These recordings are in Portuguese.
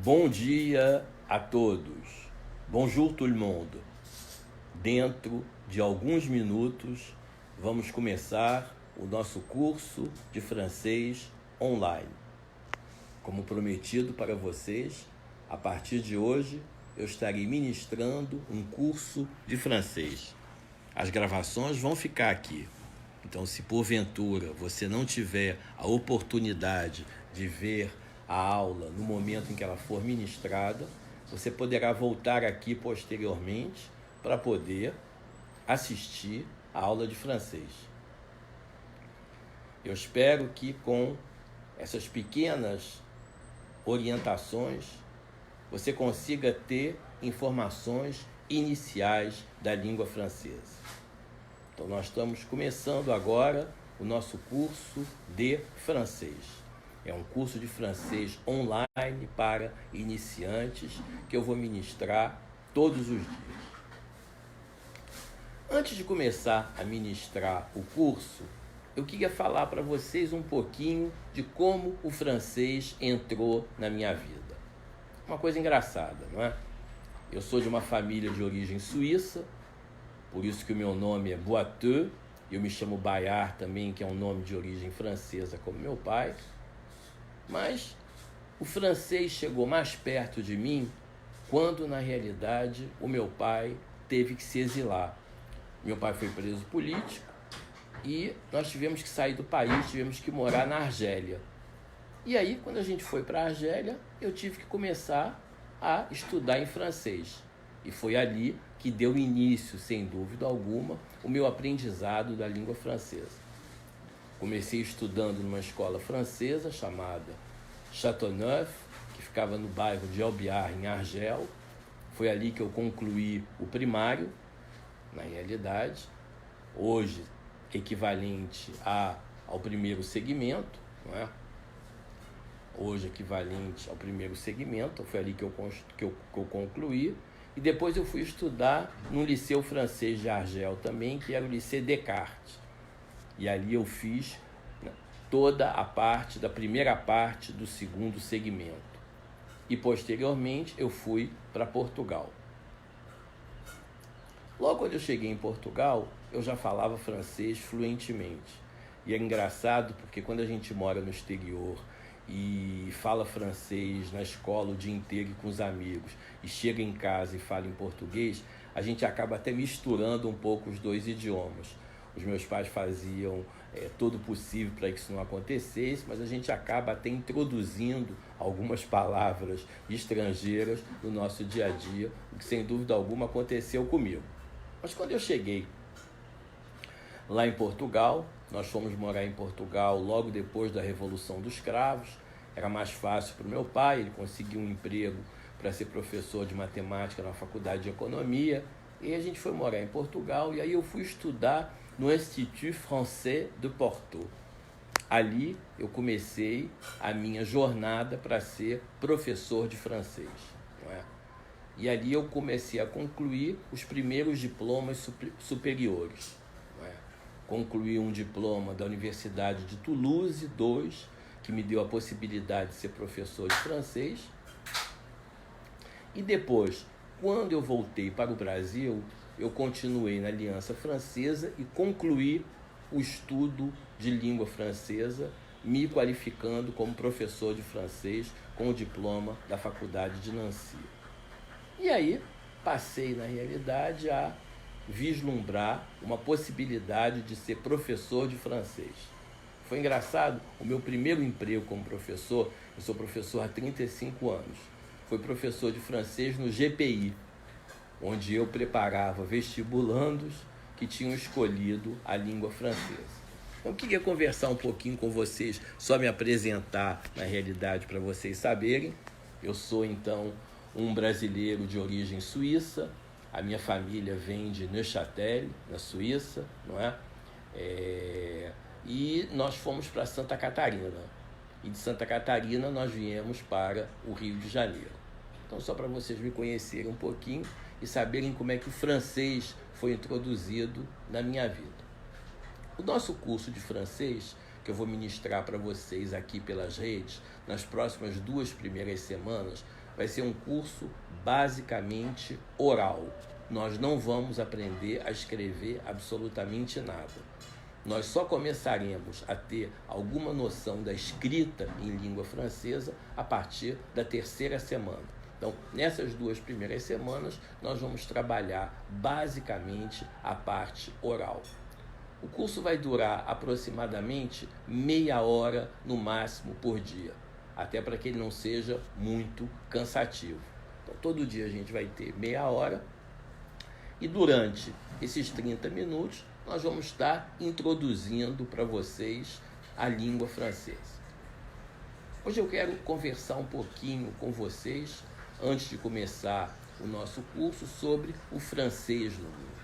Bom dia a todos. Bonjour tout le monde. Dentro de alguns minutos, vamos começar o nosso curso de francês online. Como prometido para vocês, a partir de hoje eu estarei ministrando um curso de francês. As gravações vão ficar aqui. Então, se porventura você não tiver a oportunidade de ver a aula no momento em que ela for ministrada, você poderá voltar aqui posteriormente para poder assistir a aula de francês. Eu espero que com essas pequenas orientações você consiga ter informações iniciais da língua francesa. Então, nós estamos começando agora o nosso curso de francês. É um curso de francês online para iniciantes que eu vou ministrar todos os dias. Antes de começar a ministrar o curso, eu queria falar para vocês um pouquinho de como o francês entrou na minha vida. Uma coisa engraçada, não é? Eu sou de uma família de origem suíça, por isso que o meu nome é Boiteux, eu me chamo Bayard também, que é um nome de origem francesa como meu pai. Mas o francês chegou mais perto de mim quando, na realidade, o meu pai teve que se exilar. Meu pai foi preso político e nós tivemos que sair do país, tivemos que morar na Argélia. E aí, quando a gente foi para a Argélia, eu tive que começar a estudar em francês. E foi ali que deu início, sem dúvida alguma, o meu aprendizado da língua francesa. Comecei estudando numa escola francesa chamada Châteauneuf, que ficava no bairro de Albiar, em Argel. Foi ali que eu concluí o primário, na realidade, hoje equivalente ao primeiro segmento, não é? Hoje equivalente ao primeiro segmento, foi ali que eu concluí. E depois eu fui estudar num liceu francês de Argel também, que era o Lycée Descartes. E ali eu fiz toda a parte, da primeira parte do segundo segmento. E posteriormente eu fui para Portugal. Logo quando eu cheguei em Portugal, eu já falava francês fluentemente. E é engraçado porque quando a gente mora no exterior e fala francês na escola o dia inteiro com os amigos e chega em casa e fala em português, a gente acaba até misturando um pouco os dois idiomas. Os meus pais faziam todo o possível para que isso não acontecesse, mas a gente acaba até introduzindo algumas palavras estrangeiras no nosso dia a dia, o que sem dúvida alguma aconteceu comigo. Mas quando eu cheguei lá em Portugal, nós fomos morar em Portugal logo depois da Revolução dos Cravos, era mais fácil para o meu pai, ele conseguiu um emprego para ser professor de matemática na Faculdade de Economia, e a gente foi morar em Portugal, e aí eu fui estudar no Institut Français de Porto. Ali eu comecei a minha jornada para ser professor de francês, não é? E ali eu comecei a concluir os primeiros diplomas superiores, não é? Concluí um diploma da Universidade de Toulouse, 2, que me deu a possibilidade de ser professor de francês. E depois, quando eu voltei para o Brasil, eu continuei na Aliança Francesa e concluí o estudo de língua francesa, me qualificando como professor de francês com o diploma da Faculdade de Nancy. E aí, passei, na realidade, a vislumbrar uma possibilidade de ser professor de francês. Foi engraçado, o meu primeiro emprego como professor, eu sou professor há 35 anos, foi professor de francês no GPI, onde eu preparava vestibulandos que tinham escolhido a língua francesa. Então, eu queria conversar um pouquinho com vocês, só me apresentar na realidade para vocês saberem. Eu sou, então, um brasileiro de origem suíça, a minha família vem de Neuchâtel, na Suíça, não é? E nós fomos para Santa Catarina, e de Santa Catarina nós viemos para o Rio de Janeiro. Então, só para vocês me conhecerem um pouquinho e saberem como é que o francês foi introduzido na minha vida. O nosso curso de francês, que eu vou ministrar para vocês aqui pelas redes, nas próximas 2 primeiras semanas, vai ser um curso basicamente oral. Nós não vamos aprender a escrever absolutamente nada. Nós só começaremos a ter alguma noção da escrita em língua francesa a partir da 3ª semana. Então, nessas 2 primeiras semanas, nós vamos trabalhar basicamente a parte oral. O curso vai durar aproximadamente meia hora no máximo por dia, até para que ele não seja muito cansativo. Então, todo dia a gente vai ter meia hora e durante esses 30 minutos nós vamos estar introduzindo para vocês a língua francesa. Hoje eu quero conversar um pouquinho com vocês, antes de começar o nosso curso, sobre o francês no mundo.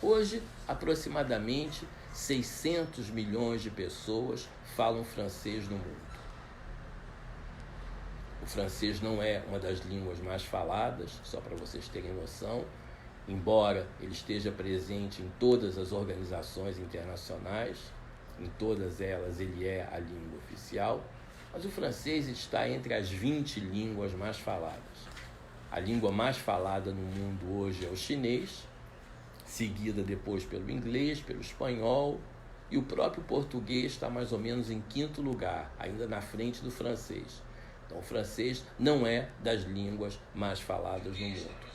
Hoje, aproximadamente 600 milhões de pessoas falam francês no mundo. O francês não é uma das línguas mais faladas, só para vocês terem noção, embora ele esteja presente em todas as organizações internacionais, em todas elas ele é a língua oficial, mas o francês está entre as 20 línguas mais faladas. A língua mais falada no mundo hoje é o chinês, seguida depois pelo inglês, pelo espanhol, e o próprio português está mais ou menos em 5º lugar, ainda na frente do francês. Então, o francês não é das línguas mais faladas no mundo.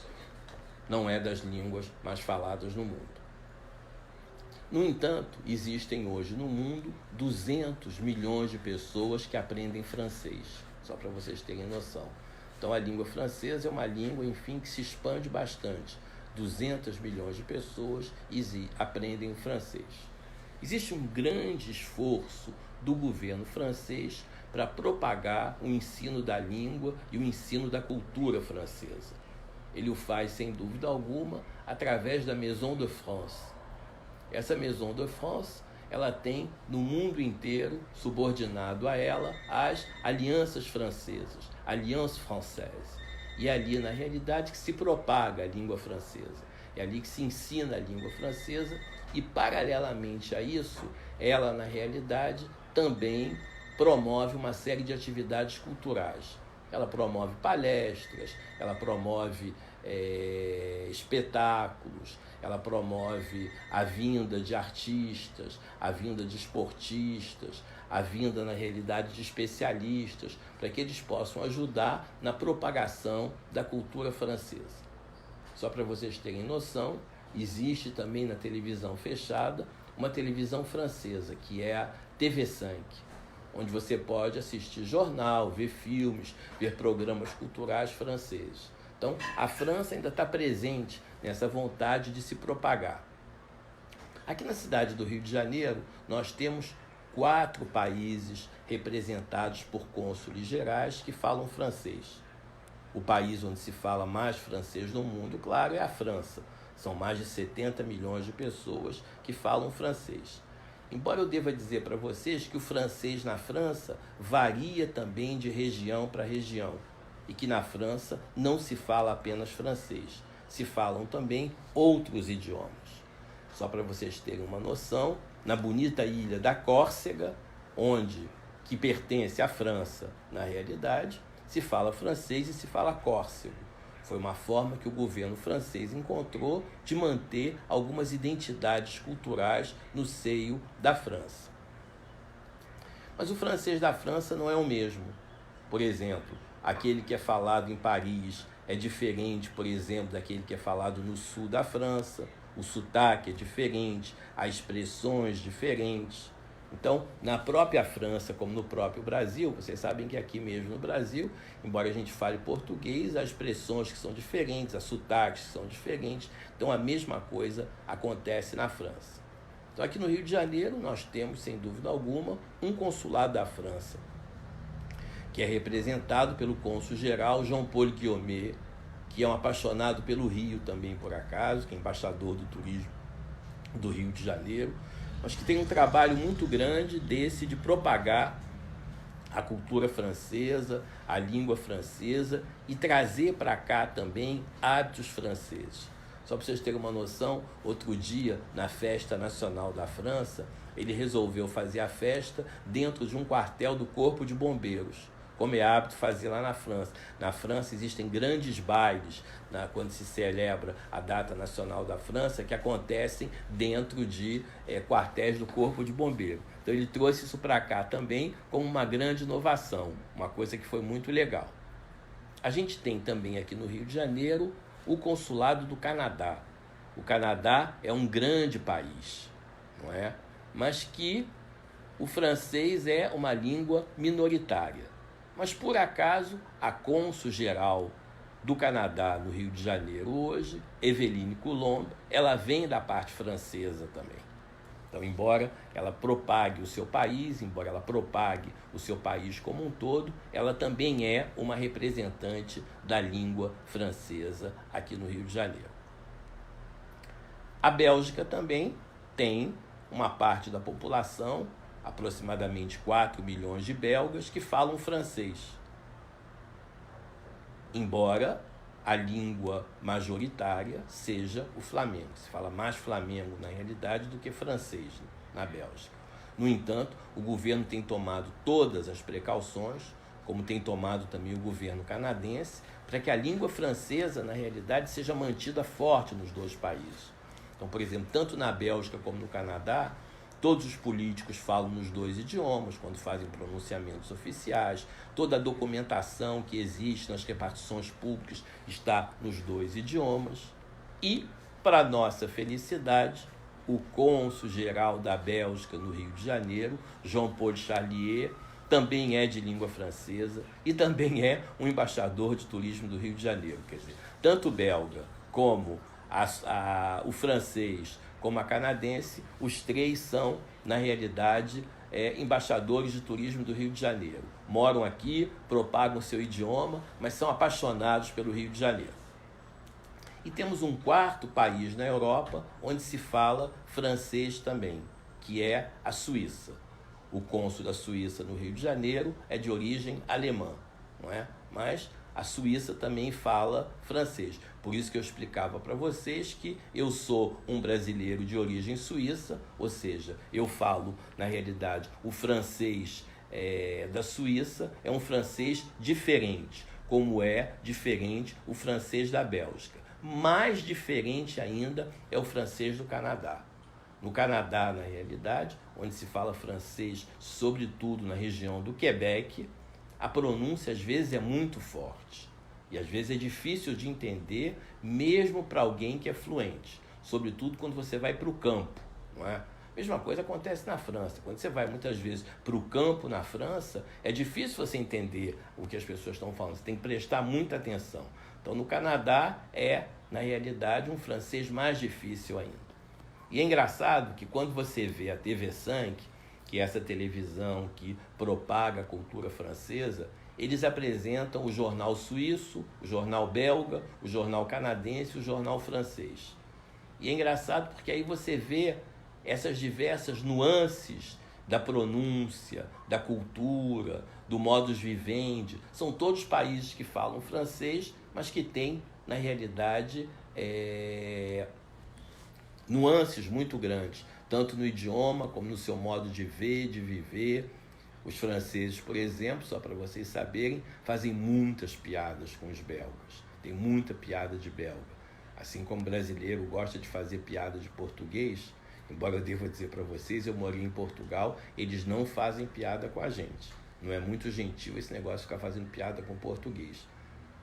Não é das línguas mais faladas no mundo. No entanto, existem hoje no mundo 200 milhões de pessoas que aprendem francês, só para vocês terem noção. Então, a língua francesa é uma língua, enfim, que se expande bastante. 200 milhões de pessoas aprendem francês. Existe um grande esforço do governo francês para propagar o ensino da língua e o ensino da cultura francesa. Ele o faz, sem dúvida alguma, através da Maison de France. Essa Maison de France, ela tem no mundo inteiro, subordinado a ela, as alianças francesas, Alliance Française. E é ali, na realidade, que se propaga a língua francesa. É ali que se ensina a língua francesa e, paralelamente a isso, ela, na realidade, também promove uma série de atividades culturais. Ela promove palestras, ela promove espetáculos, ela promove a vinda de artistas, a vinda de esportistas, a vinda, na realidade, de especialistas, para que eles possam ajudar na propagação da cultura francesa. Só para vocês terem noção, existe também na televisão fechada uma televisão francesa, que é a TV5, onde você pode assistir jornal, ver filmes, ver programas culturais franceses. Então, a França ainda está presente nessa vontade de se propagar. Aqui na cidade do Rio de Janeiro, nós temos 4 países representados por cônsules gerais que falam francês. O país onde se fala mais francês no mundo, claro, é a França. São mais de 70 milhões de pessoas que falam francês. Embora eu deva dizer para vocês que o francês na França varia também de região para região e que na França não se fala apenas francês, se falam também outros idiomas. Só para vocês terem uma noção, na bonita ilha da Córcega, que pertence à França na realidade, se fala francês e se fala córcego. Foi uma forma que o governo francês encontrou de manter algumas identidades culturais no seio da França. Mas o francês da França não é o mesmo. Por exemplo, aquele que é falado em Paris é diferente, por exemplo, daquele que é falado no sul da França. O sotaque é diferente, há expressões diferentes. Então, na própria França, como no próprio Brasil, vocês sabem que aqui mesmo no Brasil, embora a gente fale português, há expressões que são diferentes, há sotaques que são diferentes. Então, a mesma coisa acontece na França. Então, aqui no Rio de Janeiro, nós temos, sem dúvida alguma, um consulado da França, que é representado pelo cônsul-geral Jean-Paul Guillaumet, que é um apaixonado pelo Rio também, por acaso, que é embaixador do turismo do Rio de Janeiro, mas que tem um trabalho muito grande de propagar a cultura francesa, a língua francesa e trazer para cá também hábitos franceses. Só para vocês terem uma noção, outro dia, na Festa Nacional da França, ele resolveu fazer a festa dentro de um quartel do Corpo de Bombeiros. como é hábito fazer lá na França. Na França existem grandes bailes, quando se celebra a data nacional da França, que acontecem dentro de quartéis do Corpo de Bombeiro. Então ele trouxe isso para cá também como uma grande inovação, uma coisa que foi muito legal. A gente tem também aqui no Rio de Janeiro o Consulado do Canadá. O Canadá é um grande país, não é? Mas que o francês é uma língua minoritária. Mas, por acaso, a cônsul-geral do Canadá no Rio de Janeiro hoje, Evelyne Coulombe, ela vem da parte francesa também. Então, embora ela propague o seu país, embora ela propague o seu país como um todo, ela também é uma representante da língua francesa aqui no Rio de Janeiro. A Bélgica também tem uma parte da população, aproximadamente 4 milhões de belgas, que falam francês. Embora a língua majoritária seja o flamengo. Se fala mais flamengo, na realidade, do que francês na Bélgica. No entanto, o governo tem tomado todas as precauções, como tem tomado também o governo canadense, para que a língua francesa, na realidade, seja mantida forte nos dois países. Então, por exemplo, tanto na Bélgica como no Canadá, todos os políticos falam nos dois idiomas, quando fazem pronunciamentos oficiais. Toda a documentação que existe nas repartições públicas está nos dois idiomas. E, para nossa felicidade, o cônsul-geral da Bélgica no Rio de Janeiro, Jean-Paul Charlier, também é de língua francesa e também é um embaixador de turismo do Rio de Janeiro. Quer dizer, tanto o belga como o francês como a canadense, os três são, na realidade, embaixadores de turismo do Rio de Janeiro. Moram aqui, propagam seu idioma, mas são apaixonados pelo Rio de Janeiro. E temos um quarto país na Europa onde se fala francês também, que é a Suíça. O cônsul da Suíça no Rio de Janeiro é de origem alemã, não é? Mas a Suíça também fala francês. Por isso que eu explicava para vocês que eu sou um brasileiro de origem suíça, ou seja, eu falo, na realidade, o francês da Suíça é um francês diferente, como é diferente o francês da Bélgica. Mais diferente ainda é o francês do Canadá. No Canadá, na realidade, onde se fala francês, sobretudo na região do Quebec, a pronúncia às vezes é muito forte e às vezes é difícil de entender mesmo para alguém que é fluente, sobretudo quando você vai para o campo, não é? Mesma coisa acontece na França. Quando você vai muitas vezes para o campo na França, é difícil você entender o que as pessoas estão falando, você tem que prestar muita atenção. Então no Canadá na realidade, um francês mais difícil ainda. E é engraçado que quando você vê a TV5, que é essa televisão que propaga a cultura francesa, eles apresentam o jornal suíço, o jornal belga, o jornal canadense e o jornal francês. E é engraçado porque aí você vê essas diversas nuances da pronúncia, da cultura, do modus vivendi. São todos países que falam francês, mas que têm, na realidade, nuances muito grandes, tanto no idioma como no seu modo de ver, de viver. Os franceses, por exemplo, só para vocês saberem, fazem muitas piadas com os belgas. Tem muita piada de belga. Assim como o brasileiro gosta de fazer piada de português, embora eu deva dizer para vocês, eu morei em Portugal, eles não fazem piada com a gente. Não é muito gentil esse negócio de ficar fazendo piada com português.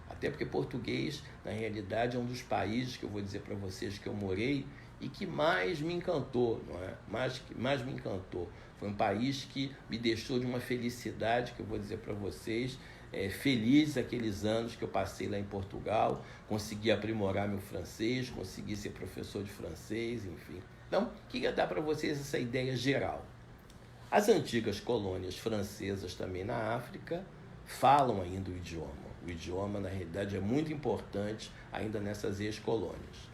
Até porque português, na realidade, é um dos países que eu vou dizer para vocês que eu morei e que mais me encantou, não é? Mais me encantou. Foi um país que me deixou de uma felicidade, que eu vou dizer para vocês, feliz aqueles anos que eu passei lá em Portugal, consegui aprimorar meu francês, consegui ser professor de francês, enfim. Então, queria dar para vocês essa ideia geral. As antigas colônias francesas também na África falam ainda o idioma. O idioma, na realidade, é muito importante ainda nessas ex-colônias.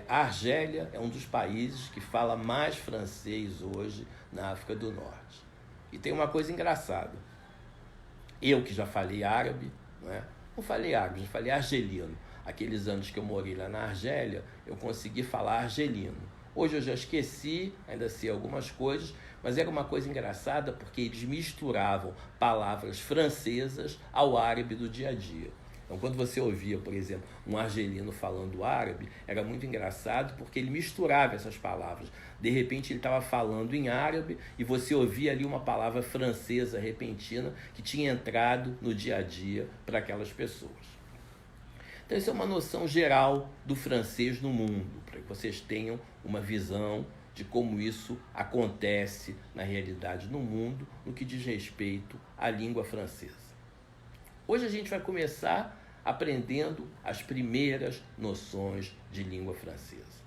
A Argélia é um dos países que fala mais francês hoje na África do Norte. E tem uma coisa engraçada. Eu que já falei árabe, não falei árabe, já falei argelino. Aqueles anos que eu morei lá na Argélia, eu consegui falar argelino. Hoje eu já esqueci, ainda sei algumas coisas, mas era uma coisa engraçada porque eles misturavam palavras francesas ao árabe do dia a dia. Então, quando você ouvia, por exemplo, um argelino falando árabe, era muito engraçado porque ele misturava essas palavras. De repente, ele estava falando em árabe e você ouvia ali uma palavra francesa repentina que tinha entrado no dia a dia para aquelas pessoas. Então, isso é uma noção geral do francês no mundo, para que vocês tenham uma visão de como isso acontece na realidade no mundo, no que diz respeito à língua francesa. Hoje a gente vai começar aprendendo as primeiras noções de língua francesa.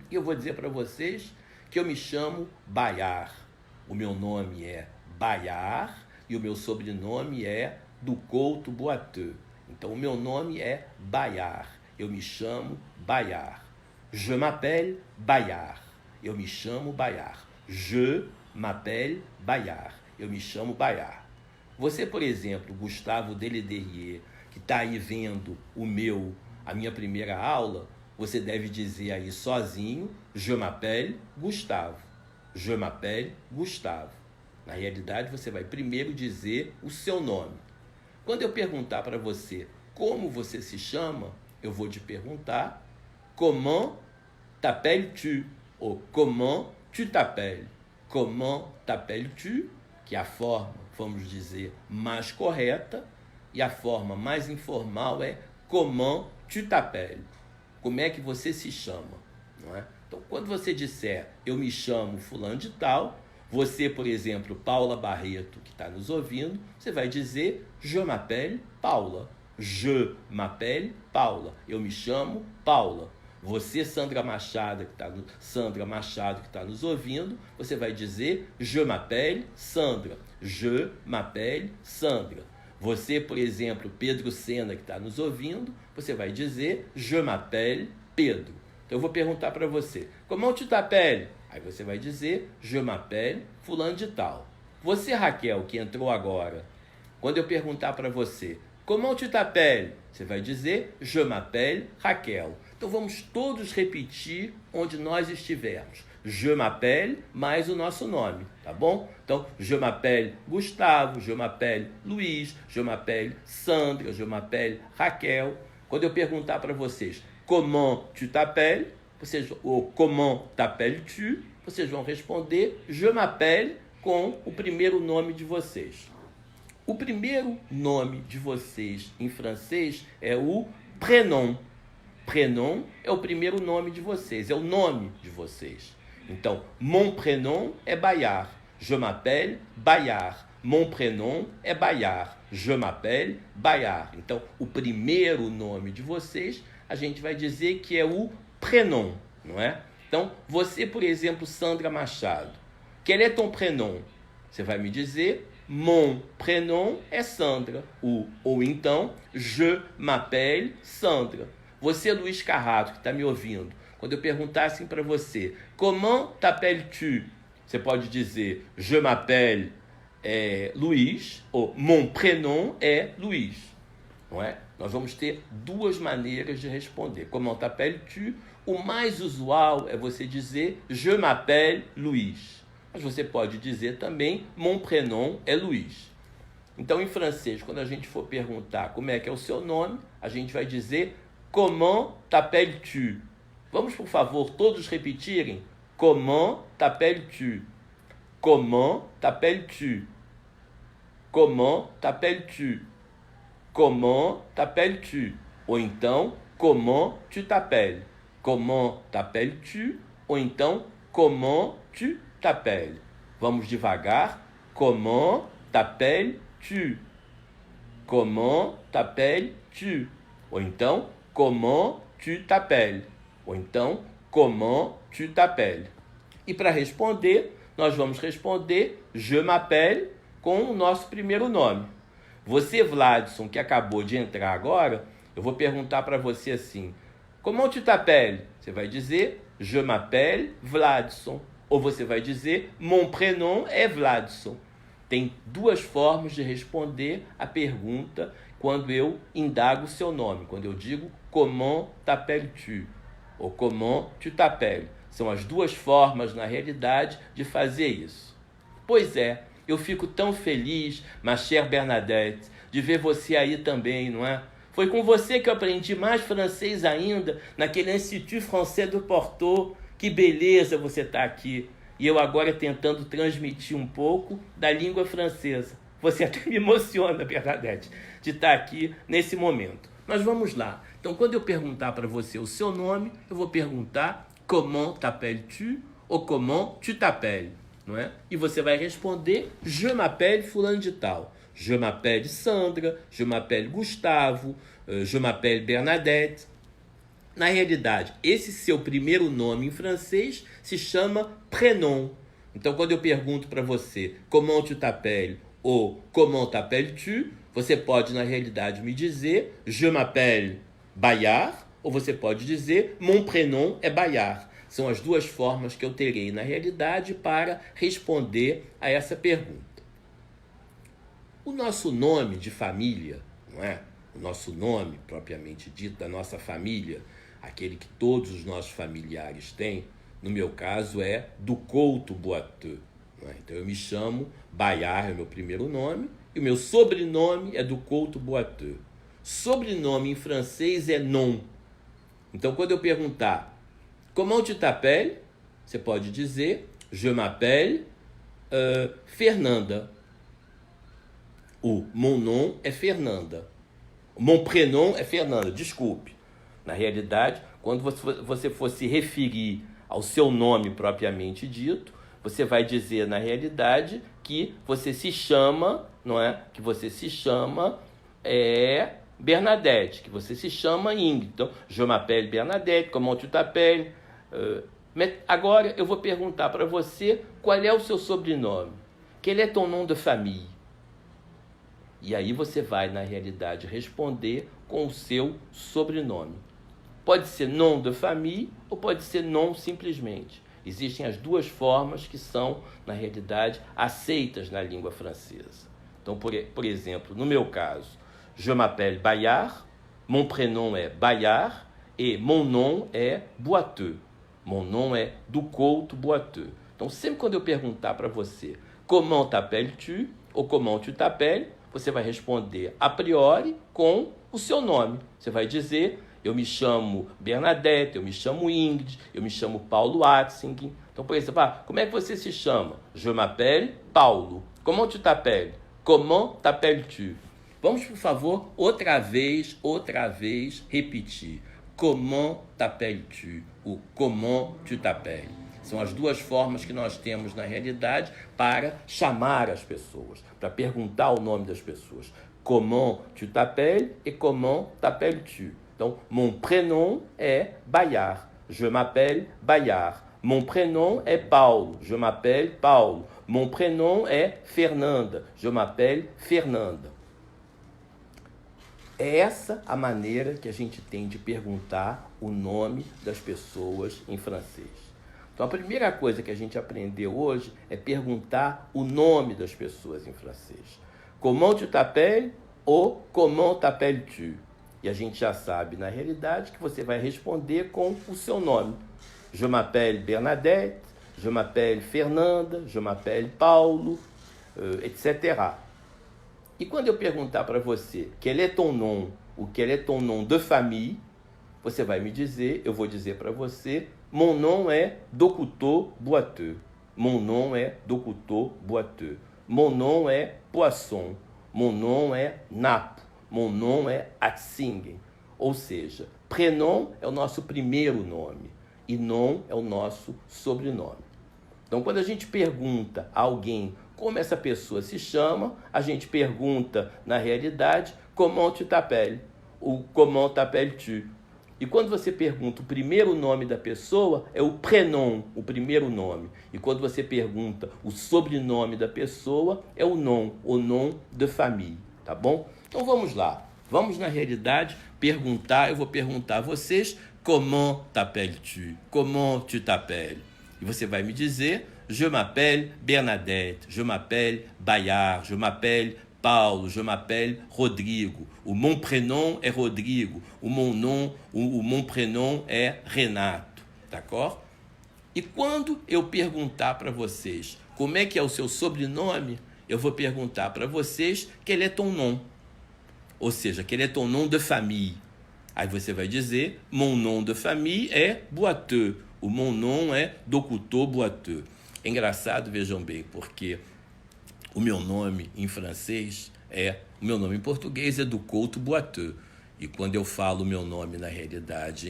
E eu vou dizer para vocês que eu me chamo Bayard. O meu nome é Bayard e o meu sobrenome é Ducouto-Boiteux. Então, o meu nome é Bayard. Eu me chamo Bayard. Je m'appelle Bayard. Eu me chamo Bayard. Je m'appelle Bayard. Eu me chamo Bayard. Você, por exemplo, Gustavo Delederier, que está aí vendo a minha primeira aula, você deve dizer aí sozinho, je m'appelle Gustavo. Je m'appelle Gustavo. Na realidade, você vai primeiro dizer o seu nome. Quando eu perguntar para você como você se chama, eu vou te perguntar comment t'appelles-tu? Ou comment tu t'appelles? Comment t'appelles-tu? Que é a forma, vamos dizer, mais correta, e a forma mais informal é comment tu t'appelles? Como é que você se chama? Não é? Então, quando você disser eu me chamo fulano de tal, você, por exemplo, Paula Barreto, que está nos ouvindo, você vai dizer je m'appelle Paula. Je m'appelle Paula. Eu me chamo Paula. Você, Sandra Machado, que está nos ouvindo, você vai dizer je m'appelle Sandra. Je m'appelle Sandra. Você, por exemplo, Pedro Sena, que está nos ouvindo, você vai dizer je m'appelle Pedro. Então eu vou perguntar para você, comment tu t'appelles? Aí você vai dizer je m'appelle fulano de tal. Você, Raquel, que entrou agora, quando eu perguntar para você, comment tu t'appelles? Você vai dizer je m'appelle Raquel. Então vamos todos repetir onde nós estivermos. Je m'appelle mais o nosso nome, tá bom? Então, je m'appelle Gustavo, je m'appelle Luiz, je m'appelle Sandra, je m'appelle Raquel. Quando eu perguntar para vocês, comment tu t'appelles? Ou comment t'appelles-tu? Vocês vão responder, je m'appelle, com o primeiro nome de vocês. O primeiro nome de vocês em francês é o prénom. Prénom é o primeiro nome de vocês, é o nome de vocês. Então, mon prénom é Bayard. Je m'appelle Bayard. Mon prénom é Bayard. Je m'appelle Bayard. Então, o primeiro nome de vocês, a gente vai dizer que é o prénom, não é? Então, você, por exemplo, Sandra Machado. Quel est ton prénom? Você vai me dizer, mon prénom é Sandra. Ou então, je m'appelle Sandra. Você, Luiz Carrato, que está me ouvindo, quando eu perguntar assim para você, comment t'appelles-tu? Você pode dizer, je m'appelle Luiz, ou mon prénom é Luiz, não é? Nós vamos ter duas maneiras de responder. Comment t'appelles-tu? O mais usual é você dizer, je m'appelle Luiz. Mas você pode dizer também, mon prénom é Luiz. Então, em francês, quando a gente for perguntar como é que é o seu nome, a gente vai dizer, comment t'appelles-tu? Vamos, por favor, todos repetirem? Comment t'appelles-tu? Comment t'appelles-tu? Comment t'appelles-tu? Comment t'appelles-tu? Ou então, comment tu t'appelles? Comment t'appelles-tu? Ou então, comment tu t'appelles? Vamos devagar. Comment t'appelles-tu? Comment t'appelles-tu? Ou então, comment tu t'appelles? Ou então, comment tu t'appelles? E para responder, nós vamos responder je m'appelle com o nosso primeiro nome. Você, Vladson, que acabou de entrar agora, eu vou perguntar para você assim, comment tu t'appelles? Você vai dizer je m'appelle Vladson. Ou você vai dizer mon prénom é Vladson. Tem duas formas de responder a pergunta quando eu indago o seu nome, quando eu digo comment t'appelles-tu? Ou comment tu t'appelles? São as duas formas, na realidade, de fazer isso. Pois é, eu fico tão feliz, ma chère Bernadette, de ver você aí também, não é? Foi com você que eu aprendi mais francês ainda, naquele Institut Français de Porto. Que beleza você estar aqui. E eu agora tentando transmitir um pouco da língua francesa. Você até me emociona, Bernadette, de estar aqui nesse momento. Mas vamos lá. Então, quando eu perguntar para você o seu nome, eu vou perguntar comment t'appelles-tu ou comment tu t'appelles, não é? E você vai responder je m'appelle fulano de tal. Je m'appelle Sandra, je m'appelle Gustavo, je m'appelle Bernadette. Na realidade, esse seu primeiro nome em francês se chama prénom. Então, quando eu pergunto para você comment tu t'appelles ou comment t'appelles-tu, você pode, na realidade, me dizer je m'appelle Bayard, ou você pode dizer mon prénom é Bayard. São as duas formas que eu terei, na realidade, para responder a essa pergunta. O nosso nome de família, não é? O nosso nome, propriamente dito, da nossa família, aquele que todos os nossos familiares têm, no meu caso é do Couto Boiteux. Não é? Então eu me chamo Bayard, é o meu primeiro nome, e o meu sobrenome é do Couto Boiteux. Sobrenome em francês é nom. Então quando eu perguntar comment tu t'appelles, você pode dizer je m'appelle Fernanda. O mon nom é Fernanda. Mon prénom é Fernanda, desculpe. Na realidade, quando você for se referir ao seu nome propriamente dito, você vai dizer, na realidade, que você se chama, não é? Que você se chama Bernadette, que você se chama Ingrid. Então, je m'appelle Bernadette, comment tu t'appelles? Agora eu vou perguntar para você qual é o seu sobrenome. Quel est ton nom de famille? E aí você vai, na realidade, responder com o seu sobrenome. Pode ser nom de famille ou pode ser nom simplesmente. Existem as duas formas que são, na realidade, aceitas na língua francesa. Então, por exemplo, no meu caso, je m'appelle Bayard, mon prénom é Bayard e mon nom é Boiteux. Mon nom é do Couto Boiteux. Então, sempre quando eu perguntar para você comment t'appelles-tu ou comment tu t'appelles, você vai responder a priori com o seu nome. Você vai dizer, eu me chamo Bernadette, eu me chamo Ingrid, eu me chamo Paulo Atzing. Então, por exemplo, como é que você se chama? Je m'appelle Paulo. Comment tu t'appelles? Comment t'appelles-tu? Vamos, por favor, outra vez, repetir. Comment t'appelles-tu? Ou comment tu t'appelles? São as duas formas que nós temos, na realidade, para chamar as pessoas, para perguntar o nome das pessoas. Comment tu t'appelles e comment t'appelles-tu? Então, mon prénom é Bayard. Je m'appelle Bayard. Mon prénom é Paulo. Je m'appelle Paulo. Mon prénom é Fernanda. Je m'appelle Fernanda. É essa a maneira que a gente tem de perguntar o nome das pessoas em francês. Então, a primeira coisa que a gente aprendeu hoje é perguntar o nome das pessoas em francês. Comment tu t'appelles ou comment t'appelles-tu? E a gente já sabe, na realidade, que você vai responder com o seu nome. Je m'appelle Bernadette, je m'appelle Fernanda, je m'appelle Paulo, etc. E quando eu perguntar para você quel est ton nom, ou quel est ton nom de famille, você vai me dizer, eu vou dizer para você, mon nom é Docouteau Boiteux. Mon nom é Docouteau Boiteux. Mon nom é Poisson. Mon nom é Napo. Mon nom é Atzing. Ou seja, prénom é o nosso primeiro nome e nom é o nosso sobrenome. Então, quando a gente pergunta a alguém como essa pessoa se chama, a gente pergunta, na realidade, comment tu t'appelles? Ou comment t'appelles-tu? E quando você pergunta o primeiro nome da pessoa, é o prénom, o primeiro nome. E quando você pergunta o sobrenome da pessoa, é o nom de famille, tá bom? Então vamos lá. Vamos, na realidade, perguntar, eu vou perguntar a vocês, comment t'appelles-tu? Comment tu t'appelles? E você vai me dizer, je m'appelle Bernadette, je m'appelle Bayard, je m'appelle Paulo, je m'appelle Rodrigo. O mon prénom é Rodrigo. O mon nom, o mon prénom é Renato. D'accord? E quando eu perguntar para vocês como é que é o seu sobrenome, eu vou perguntar para vocês quel est ton nom, ou seja, quel est ton nom de famille. Aí você vai dizer, mon nom de famille é Boiteux, o mon nom é Docoutot-Boiteux. É engraçado, vejam bem, porque o meu nome em francês o meu nome em português é Doucoutot-Boiteux. E quando eu falo o meu nome, na realidade,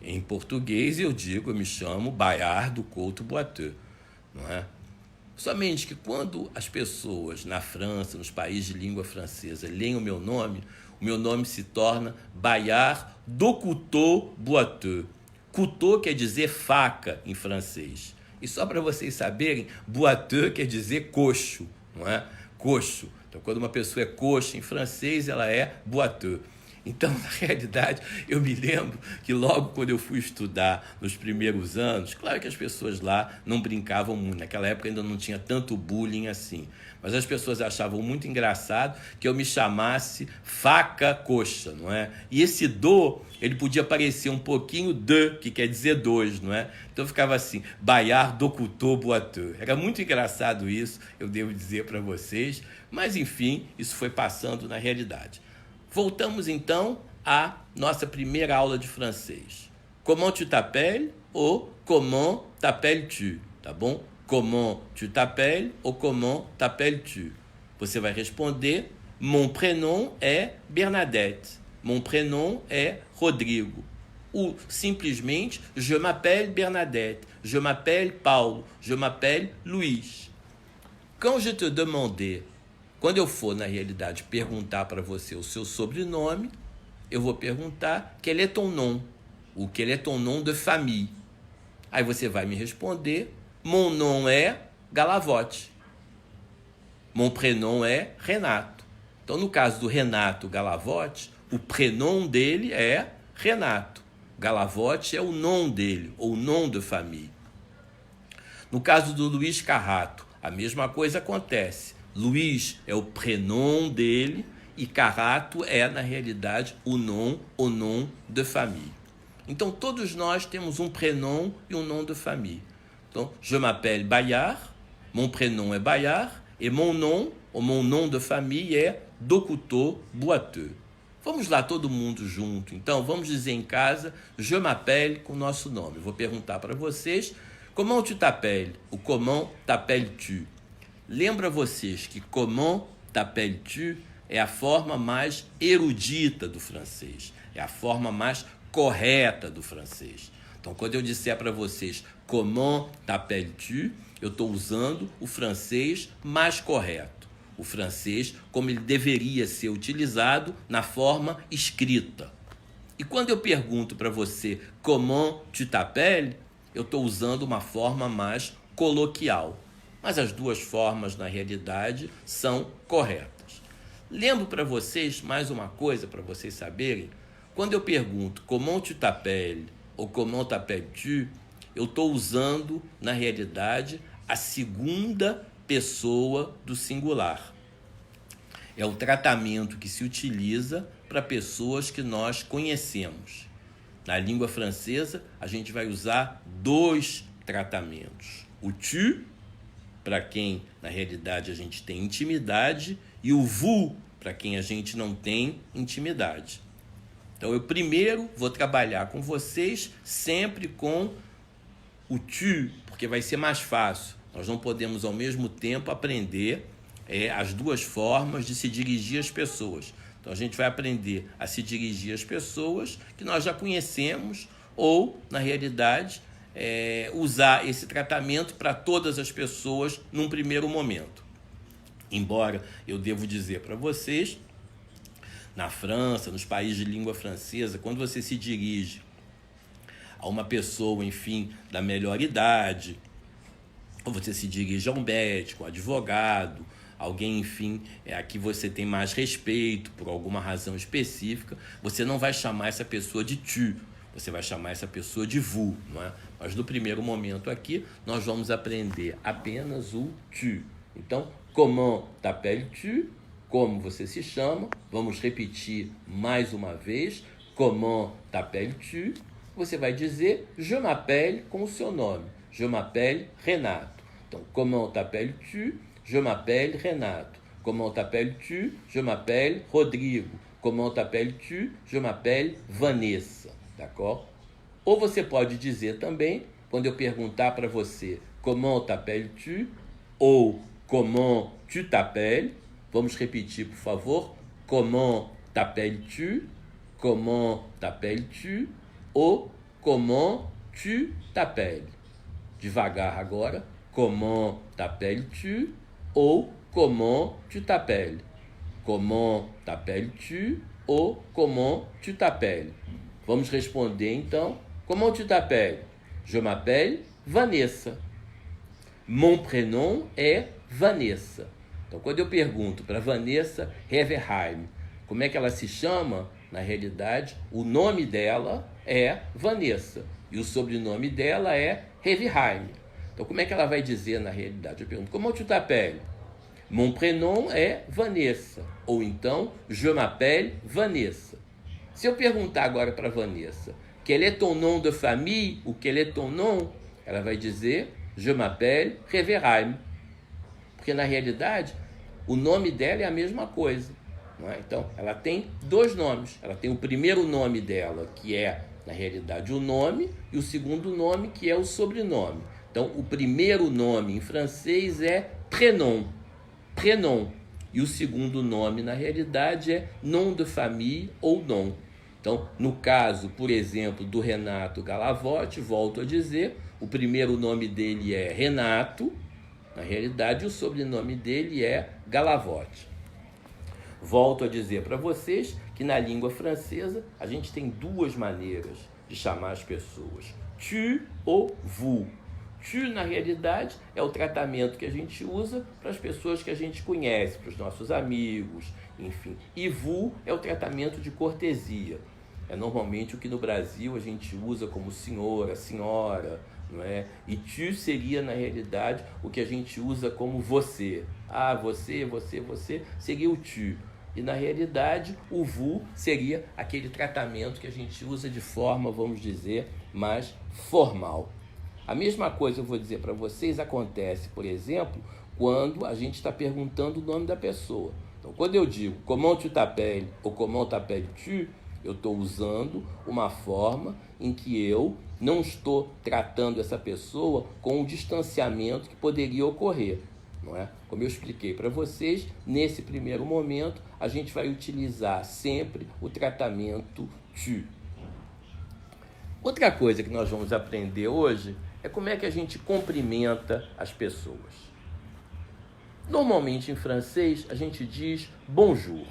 em português, eu me chamo Bayard Doucoutot-Boiteux, não é? Somente que quando as pessoas na França, nos países de língua francesa, leem o meu nome se torna Bayard Docoutot-Boiteux. Couteau quer dizer faca em francês. E só para vocês saberem, Boiteux quer dizer coxo, não é? Coxo. Então, quando uma pessoa é coxa em francês, ela é Boiteux. Então, na realidade, eu me lembro que logo quando eu fui estudar nos primeiros anos, claro que as pessoas lá não brincavam muito, naquela época ainda não tinha tanto bullying assim, mas as pessoas achavam muito engraçado que eu me chamasse faca coxa, não é? E esse do, ele podia parecer um pouquinho de, que quer dizer dois, não é? Então ficava assim, Bayard Docoutot-Boiteux. Era muito engraçado isso, eu devo dizer para vocês, mas enfim, isso foi passando na realidade. Voltamos então à nossa primeira aula de francês. Comment tu t'appelles ou comment t'appelles-tu, tá bom? Comment tu t'appelles ou comment t'appelles-tu? Você vai responder, mon prénom est Bernadette, mon prénom est Rodrigo. Ou simplesmente, je m'appelle Bernadette, je m'appelle Paulo, je m'appelle Luiz. Quand je te demandais, quando eu for, na realidade, perguntar para você o seu sobrenome, eu vou perguntar quel est ton nom, ou quel est ton nom de famille. Aí você vai me responder, mon nom é Galavote, mon prénom é Renato. Então, no caso do Renato Galavote, o prénom dele é Renato. Galavote é o nom dele, ou nom de famille. No caso do Luiz Carrato, a mesma coisa acontece. Luiz é o prénom dele e Carrato é, na realidade, o nom de famille. Então, todos nós temos um prénom e um nom de famille. Então, je m'appelle Bayard, mon prénom é Bayard, e mon nom de famille é Docoutot-Boiteux. Vamos lá, todo mundo junto. Então, vamos dizer em casa, je m'appelle com o nosso nome. Eu vou perguntar para vocês, comment tu t'appelles? Ou comment t'appelles-tu? Lembra vocês que comment t'appelles-tu é a forma mais erudita do francês, é a forma mais correta do francês. Então, quando eu disser para vocês comment t'appelles-tu, eu estou usando o francês mais correto, o francês como ele deveria ser utilizado na forma escrita. E quando eu pergunto para você comment tu t'appelles, eu estou usando uma forma mais coloquial. Mas as duas formas, na realidade, são corretas. Lembro para vocês mais uma coisa, para vocês saberem. Quando eu pergunto comment tu t'appelles ou comment t'appelles-tu, eu estou usando, na realidade, a segunda pessoa do singular. É o tratamento que se utiliza para pessoas que nós conhecemos. Na língua francesa, a gente vai usar dois tratamentos. O tu, para quem, na realidade, a gente tem intimidade, e o vous, para quem a gente não tem intimidade. Então, eu primeiro vou trabalhar com vocês sempre com o tu, porque vai ser mais fácil. Nós não podemos, ao mesmo tempo, aprender as duas formas de se dirigir às pessoas. Então, a gente vai aprender a se dirigir às pessoas que nós já conhecemos ou, na realidade, usar esse tratamento para todas as pessoas num primeiro momento. Embora eu devo dizer para vocês, na França, nos países de língua francesa, quando você se dirige a uma pessoa, enfim, da melhor idade, ou você se dirige a um médico, um advogado, alguém, enfim, a que você tem mais respeito por alguma razão específica, você não vai chamar essa pessoa de tu, você vai chamar essa pessoa de vous, não é? Mas no primeiro momento aqui, nós vamos aprender apenas o tu. Então, comment t'appelles-tu? Como você se chama? Vamos repetir mais uma vez. Comment t'appelles-tu? você vai dizer je m'appelle com o seu nome. Je m'appelle Renato. Então, comment t'appelles-tu? Je m'appelle Renato. Comment t'appelles-tu? Je m'appelle Rodrigo. Comment t'appelles-tu? Je m'appelle Vanessa. D'accord? Ou você pode dizer também, quando eu perguntar para você comment t'appelles-tu? Ou comment tu t'appelles? Vamos repetir, por favor. Comment t'appelles-tu? Comment t'appelles-tu? Ou comment tu t'appelles? Devagar agora. Comment t'appelles-tu? Ou comment tu t'appelles? Comment t'appelles-tu? Ou comment tu t'appelles? Vamos responder então. Comment tu t'appelles? Je m'appelle Vanessa. Mon prénom est Vanessa. Então, quando eu pergunto para Vanessa Heverheim como é que ela se chama, na realidade, o nome dela é Vanessa e o sobrenome dela é Heverheim. Então, como é que ela vai dizer na realidade? Eu pergunto, comment tu t'appelles? Mon prénom est Vanessa. Ou então, je m'appelle Vanessa. Se eu perguntar agora para Vanessa, quel est ton nom de famille ou quel est ton nom, ela vai dizer, je m'appelle Heverheim. Porque, na realidade, o nome dela é a mesma coisa. Não é? Então, ela tem dois nomes. Ela tem o primeiro nome dela, que é, na realidade, o nome, e o segundo nome, que é o sobrenome. Então, o primeiro nome em francês é prénom. Prénom. E o segundo nome, na realidade, é nom de famille ou nom. Então, no caso, por exemplo, do Renato Galavotti, volto a dizer, o primeiro nome dele é Renato, na realidade, o sobrenome dele é Galavotti. Volto a dizer para vocês que na língua francesa a gente tem duas maneiras de chamar as pessoas. Tu ou vous. Tu, na realidade, é o tratamento que a gente usa para as pessoas que a gente conhece, para os nossos amigos, enfim. E vous é o tratamento de cortesia. É normalmente o que no Brasil a gente usa como senhora, senhora, não é? E tu seria, na realidade, o que a gente usa como você. Ah, você seria o tu. E, na realidade, o vous seria aquele tratamento que a gente usa de forma, vamos dizer, mais formal. A mesma coisa eu vou dizer para vocês, acontece, por exemplo, quando a gente está perguntando o nome da pessoa. Então, quando eu digo comment tu t'appelles ou comment t'appelles-tu, eu estou usando uma forma em que eu não estou tratando essa pessoa com o distanciamento que poderia ocorrer. Não é? Como eu expliquei para vocês, nesse primeiro momento, a gente vai utilizar sempre o tratamento tu. Outra coisa que nós vamos aprender hoje é como é que a gente cumprimenta as pessoas. Normalmente, em francês, a gente diz bonjour.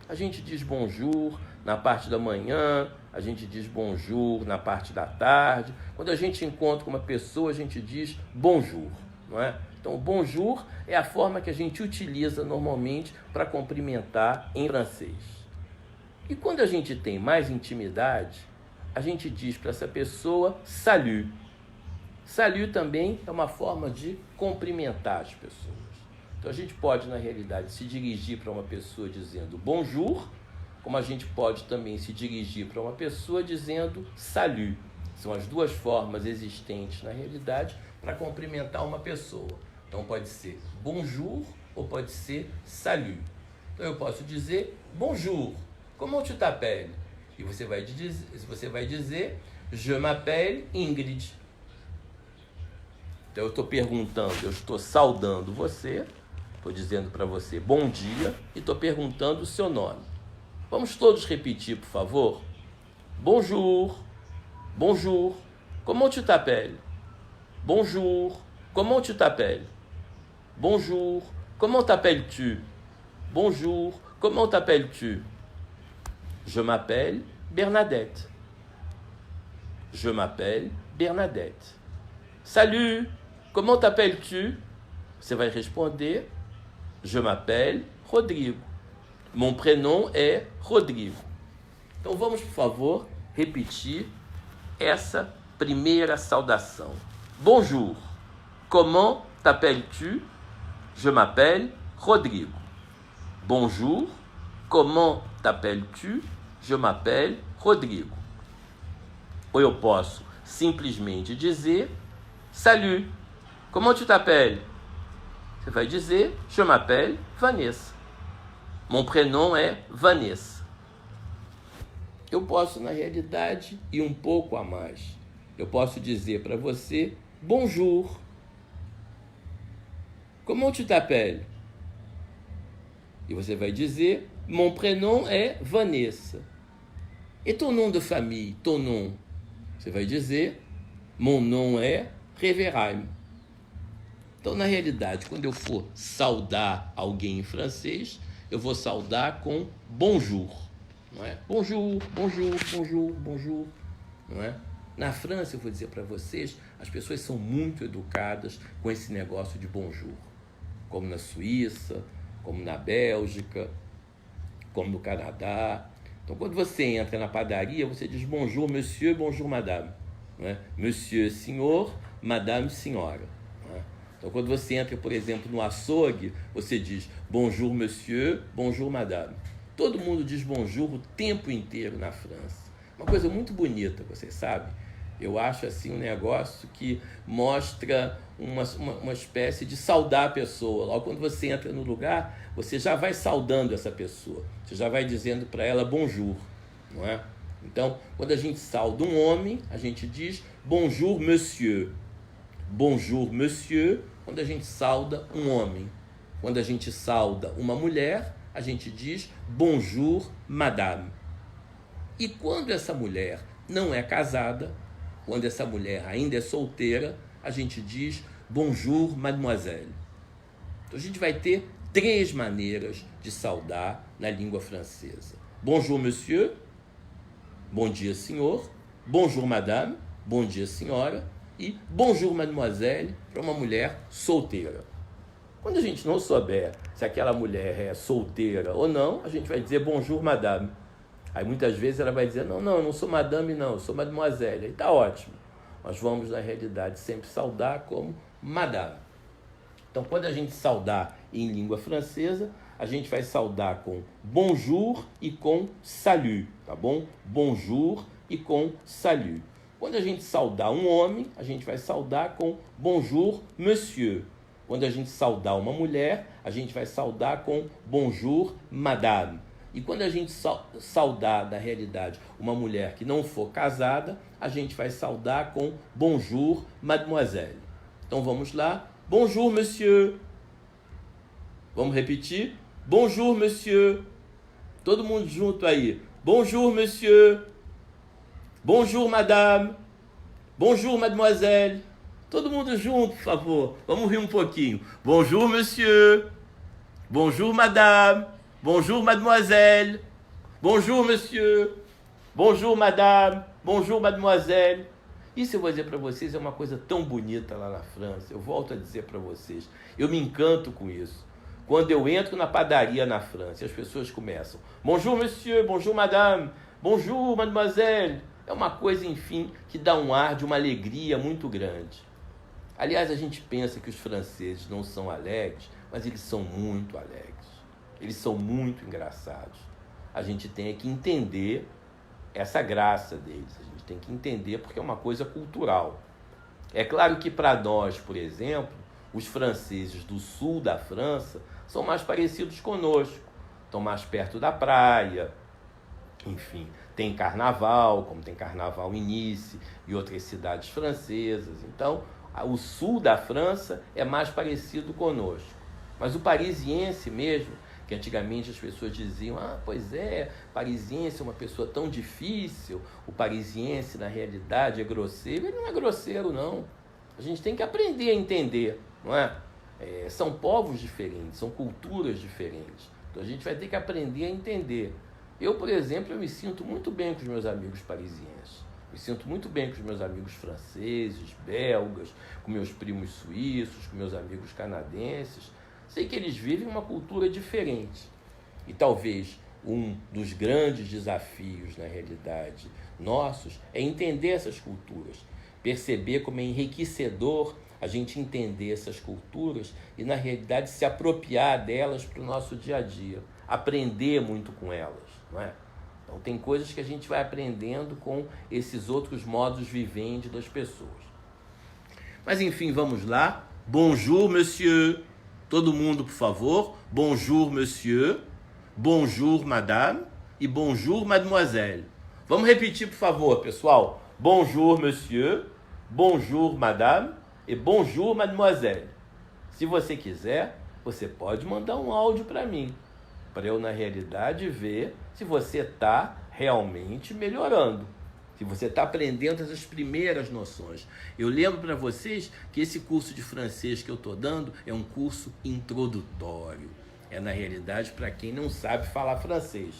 A gente diz bonjour na parte da manhã, a gente diz bonjour na parte da tarde. Quando a gente encontra com uma pessoa, a gente diz bonjour, não é? Então, o bonjour é a forma que a gente utiliza normalmente para cumprimentar em francês. E quando a gente tem mais intimidade, a gente diz para essa pessoa salut. Salut também é uma forma de cumprimentar as pessoas. Então, a gente pode, na realidade, se dirigir para uma pessoa dizendo bonjour, como a gente pode também se dirigir para uma pessoa dizendo salut. São as duas formas existentes, na realidade, para cumprimentar uma pessoa. Então, pode ser bonjour ou pode ser salut. Então, eu posso dizer bonjour, comment tu t'appelles? E você vai dizer je m'appelle Ingrid. Então, eu estou perguntando, eu estou saudando você, estou dizendo para você bom dia e estou perguntando o seu nome. Vamos todos repetir, por favor? Bonjour, bonjour, comment tu t'appelles? Bonjour, comment tu t'appelles? Bonjour, comment t'appelles-tu? Bonjour, comment t'appelles-tu? Je m'appelle Bernadette. Je m'appelle Bernadette. Salut, comment t'appelles-tu? Você vai responder, je m'appelle Rodrigo. Mon prénom est Rodrigo. Então vamos, por favor, repetir essa primeira saudação. Bonjour, comment t'appelles-tu? Je m'appelle Rodrigo. Bonjour, comment t'appelles-tu? Je m'appelle Rodrigo. Ou eu posso simplesmente dizer salut, comment tu t'appelles? Você vai dizer je m'appelle Vanessa. Mon prénom é Vanessa. Eu posso, na realidade, ir um pouco a mais. Eu posso dizer para você bonjour. Comment tu t'appelles? E você vai dizer mon prénom é Vanessa. Et ton nom de famille, ton nom? Você vai dizer mon nom é Reverheim. Então, na realidade, quando eu for saudar alguém em francês, eu vou saudar com bonjour, não é? Bonjour, bonjour, bonjour, bonjour, não é? Na França, eu vou dizer para vocês, as pessoas são muito educadas com esse negócio de bonjour, como na Suíça, como na Bélgica, como no Canadá. Então, quando você entra na padaria, você diz bonjour, monsieur, bonjour, madame, não é? Monsieur, senhor, madame, senhora. Então, quando você entra, por exemplo, no açougue, você diz bonjour, monsieur, bonjour, madame. Todo mundo diz bonjour o tempo inteiro na França. Uma coisa muito bonita, você sabe? Eu acho assim um negócio que mostra uma espécie de saudar a pessoa. Logo quando você entra no lugar, você já vai saudando essa pessoa. Você já vai dizendo para ela bonjour, não é? Então, quando a gente sauda um homem, a gente diz bonjour, monsieur. Bonjour, monsieur, quando a gente sauda um homem. Quando a gente sauda uma mulher, a gente diz bonjour, madame. E quando essa mulher não é casada, quando essa mulher ainda é solteira, a gente diz bonjour, mademoiselle. Então a gente vai ter 3 maneiras de saudar na língua francesa. Bonjour, monsieur, bom dia, senhor. Bonjour, madame, bom dia, senhora. E bonjour, mademoiselle, para uma mulher solteira. Quando a gente não souber se aquela mulher é solteira ou não, a gente vai dizer bonjour, madame. Aí muitas vezes ela vai dizer, não, eu não sou madame não, eu sou mademoiselle. Aí tá ótimo. Nós vamos, na realidade, sempre saudar como madame. Então, quando a gente saudar em língua francesa, a gente vai saudar com bonjour e com salut, tá bom? Bonjour e com salut. Quando a gente saudar um homem, a gente vai saudar com bonjour, monsieur. Quando a gente saudar uma mulher, a gente vai saudar com bonjour, madame. E quando a gente saudar, na realidade, uma mulher que não for casada, a gente vai saudar com bonjour, mademoiselle. Então vamos lá. Bonjour, monsieur. Vamos repetir? Bonjour, monsieur. Todo mundo junto aí. Bonjour, monsieur. Bonjour, madame. Bonjour, mademoiselle. Todo mundo junto, por favor. Vamos rir um pouquinho. Bonjour, monsieur. Bonjour, madame. Bonjour, mademoiselle. Bonjour, monsieur. Bonjour, madame. Bonjour, mademoiselle. Isso eu vou dizer para vocês, é uma coisa tão bonita lá na França. Eu volto a dizer para vocês. Eu me encanto com isso. Quando eu entro na padaria na França, as pessoas começam. Bonjour, monsieur. Bonjour, madame. Bonjour, mademoiselle. É uma coisa, enfim, que dá um ar de uma alegria muito grande. Aliás, a gente pensa que os franceses não são alegres, mas eles são muito alegres. Eles são muito engraçados. A gente tem que entender essa graça deles. A gente tem que entender porque é uma coisa cultural. É claro que para nós, por exemplo, os franceses do sul da França são mais parecidos conosco. Estão mais perto da praia. Enfim, tem carnaval, como tem carnaval em Nice e outras cidades francesas. Então, o sul da França é mais parecido conosco. Mas o parisiense mesmo, que antigamente as pessoas diziam, pois é, parisiense é uma pessoa tão difícil, o parisiense na realidade é grosseiro. Ele não é grosseiro, não. A gente tem que aprender a entender, não é? São povos diferentes, são culturas diferentes. Então a gente vai ter que aprender a entender. Eu, por exemplo, eu me sinto muito bem com os meus amigos parisienses. Me sinto muito bem com os meus amigos franceses, belgas, com meus primos suíços, com meus amigos canadenses. Sei que eles vivem uma cultura diferente. E talvez um dos grandes desafios, na realidade, nossos, é entender essas culturas. Perceber como é enriquecedor a gente entender essas culturas e, na realidade, se apropriar delas para o nosso dia a dia. Aprender muito com elas, não é? Então tem coisas que a gente vai aprendendo com esses outros modos vivendi das pessoas. Mas enfim, vamos lá. Bonjour, monsieur. Todo mundo, por favor. Bonjour, monsieur. Bonjour, madame. E bonjour, mademoiselle. Vamos repetir, por favor, pessoal. Bonjour, monsieur. Bonjour, madame. E bonjour, mademoiselle. Se você quiser, você pode mandar um áudio para mim, para eu, na realidade, ver se você está realmente melhorando, se você está aprendendo essas primeiras noções. Eu lembro para vocês que esse curso de francês que eu estou dando é um curso introdutório. É, na realidade, para quem não sabe falar francês.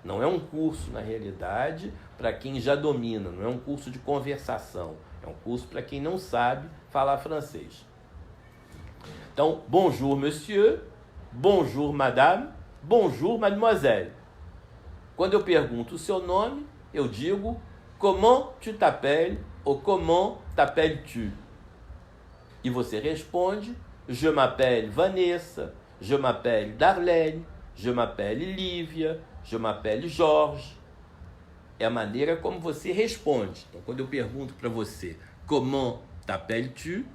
Não é um curso, na realidade, para quem já domina, não é um curso de conversação. É um curso para quem não sabe falar francês. Então, bonjour, monsieur, bonjour, madame, bonjour, mademoiselle. Quando eu pergunto o seu nome, eu digo comment tu t'appelles ou comment t'appelles-tu? E você responde je m'appelle Vanessa, je m'appelle Darlene, je m'appelle Lívia, je m'appelle Jorge. É a maneira como você responde. Então, quando eu pergunto para você comment t'appelles-tu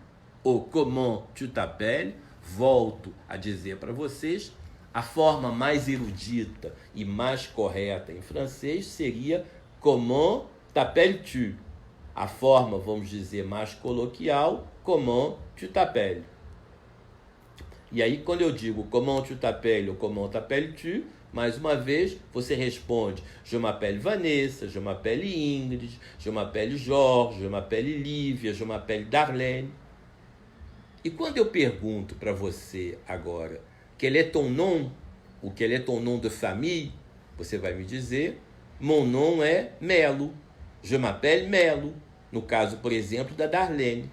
ou comment tu t'appelles, volto a dizer para vocês, a forma mais erudita e mais correta em francês seria comment t'appelles-tu? A forma, vamos dizer, mais coloquial, comment tu t'appelles? E aí, quando eu digo comment tu t'appelles ou comment t'appelles-tu, mais uma vez, você responde je m'appelle Vanessa, je m'appelle Ingrid, je m'appelle Jorge, je m'appelle Lívia, je m'appelle Darlene. E quando eu pergunto para você agora quel est ton nom, ou quel est ton nom de famille, você vai me dizer mon nom é Melo, je m'appelle Melo. No caso, por exemplo, da Darlene.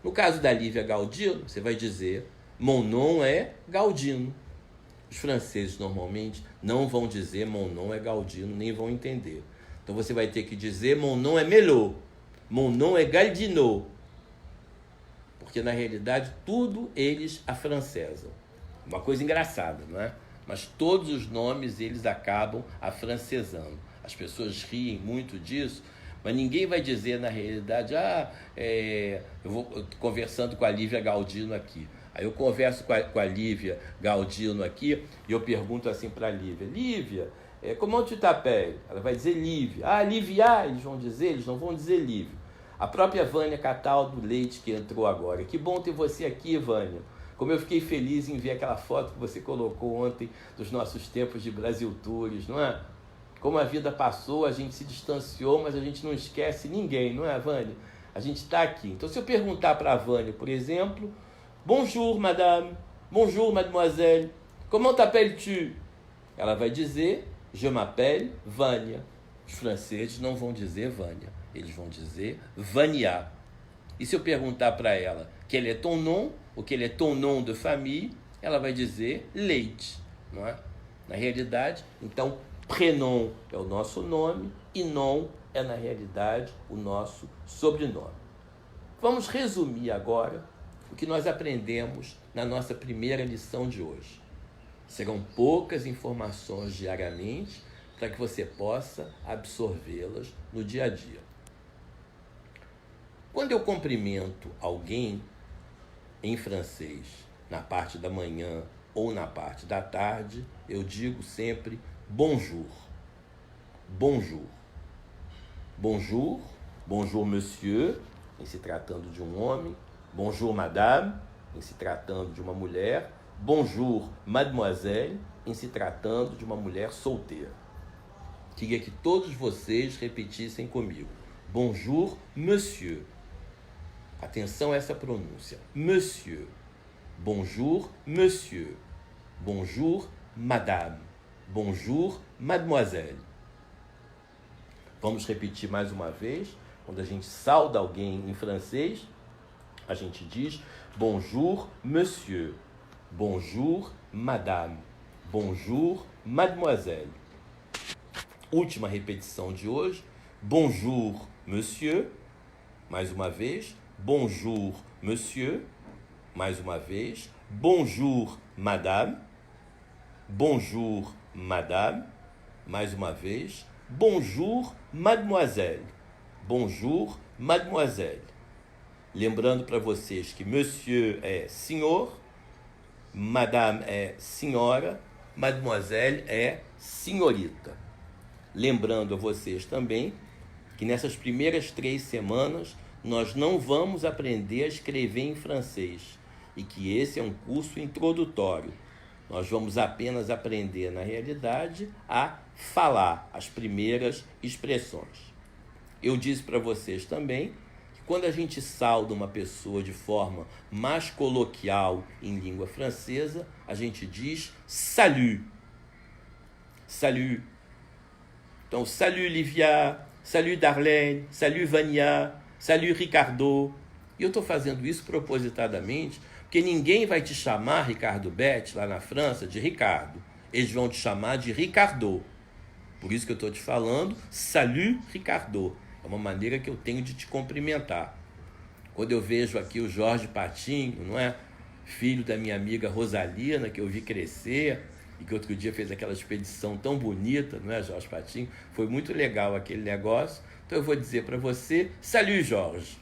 No caso da Lívia Galdino, você vai dizer mon nom é Galdino. Os franceses normalmente não vão dizer mon nom é Galdino, nem vão entender. Então você vai ter que dizer mon nom é Melot, mon nom é Galdino. Porque na realidade tudo eles afrancesam. Uma coisa engraçada, não é? Mas todos os nomes eles acabam afrancesando. As pessoas riem muito disso, mas ninguém vai dizer na realidade, eu tô conversando com a Lívia Galdino aqui. Aí eu converso com a Lívia Galdino aqui e eu pergunto assim para a Lívia, Lívia, comment tu t'appelles? Ela vai dizer Lívia. Ah, Lívia, eles vão dizer, eles não vão dizer Lívia. A própria Vânia Cataldo Leite que entrou agora. Que bom ter você aqui, Vânia. Como eu fiquei feliz em ver aquela foto que você colocou ontem dos nossos tempos de Brasil Tours, não é? Como a vida passou, a gente se distanciou, mas a gente não esquece ninguém, não é, Vânia? A gente está aqui. Então, se eu perguntar para a Vânia, por exemplo, bonjour, madame, bonjour, mademoiselle, comment t'appelles-tu? Ela vai dizer, je m'appelle Vânia. Os franceses não vão dizer Vânia, eles vão dizer Vania. E se eu perguntar para ela, quel est ton nom, ou quel est ton nom de famille, ela vai dizer Leite, não é? Na realidade, então, prénom é o nosso nome e nom é, na realidade, o nosso sobrenome. Vamos resumir agora o que nós aprendemos na nossa primeira lição de hoje. Serão poucas informações diariamente para que você possa absorvê-las no dia a dia. Quando eu cumprimento alguém em francês, na parte da manhã ou na parte da tarde, eu digo sempre bonjour. Bonjour. Bonjour. Bonjour, monsieur, em se tratando de um homem. Bonjour, madame, em se tratando de uma mulher. Bonjour, mademoiselle, em se tratando de uma mulher solteira. Queria que todos vocês repetissem comigo. Bonjour, monsieur. Atenção a essa pronúncia. Monsieur. Bonjour, monsieur. Bonjour, madame. Bonjour, mademoiselle. Vamos repetir mais uma vez. Quando a gente sauda alguém em francês, a gente diz bonjour, monsieur. Bonjour, madame. Bonjour, mademoiselle. Última repetição de hoje. Bonjour, monsieur. Mais uma vez. Bonjour, monsieur. Mais uma vez. Bonjour, madame. Bonjour, madame. Mais uma vez. Bonjour, mademoiselle. Bonjour, mademoiselle. Lembrando para vocês que monsieur é senhor, madame é senhora, mademoiselle é senhorita. Lembrando a vocês também que nessas primeiras 3 semanas nós não vamos aprender a escrever em francês e que esse é um curso introdutório. Nós vamos apenas aprender, na realidade, a falar as primeiras expressões. Eu disse para vocês também que quando a gente sauda uma pessoa de forma mais coloquial em língua francesa, a gente diz salut. Salut. Então, salut Livia, salut Darlene, salut Vania, salut Ricardo. E eu estou fazendo isso propositadamente, porque ninguém vai te chamar, Ricardo Bet, lá na França, de Ricardo. Eles vão te chamar de Ricardo. Por isso que eu estou te falando, salut Ricardo. É uma maneira que eu tenho de te cumprimentar. Quando eu vejo aqui o Jorge Patinho, não é? Filho da minha amiga Rosalina, que eu vi crescer, e que outro dia fez aquela expedição tão bonita, não é, Jorge Patinho? Foi muito legal aquele negócio. Então eu vou dizer para você, salut Jorge.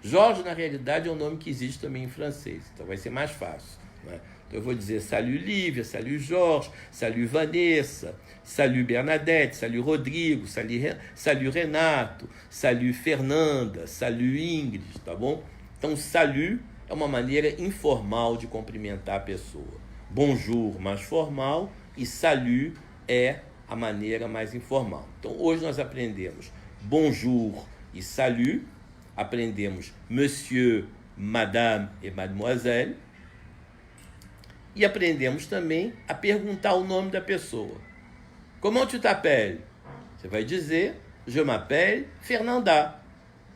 Jorge, na realidade, é um nome que existe também em francês, então vai ser mais fácil, né? Então eu vou dizer salut Lívia, salut Jorge, salut Vanessa, salut Bernadette, salut Rodrigo, salut Renato, salut Fernanda, salut Ingrid, tá bom? Então salut é uma maneira informal de cumprimentar a pessoa. Bonjour, mais formal, e salut é a maneira mais informal. Então hoje nós aprendemos bonjour e salut, aprendemos monsieur, madame e mademoiselle, e aprendemos também a perguntar o nome da pessoa. Comment tu t'appelles? Você vai dizer, je m'appelle Fernanda.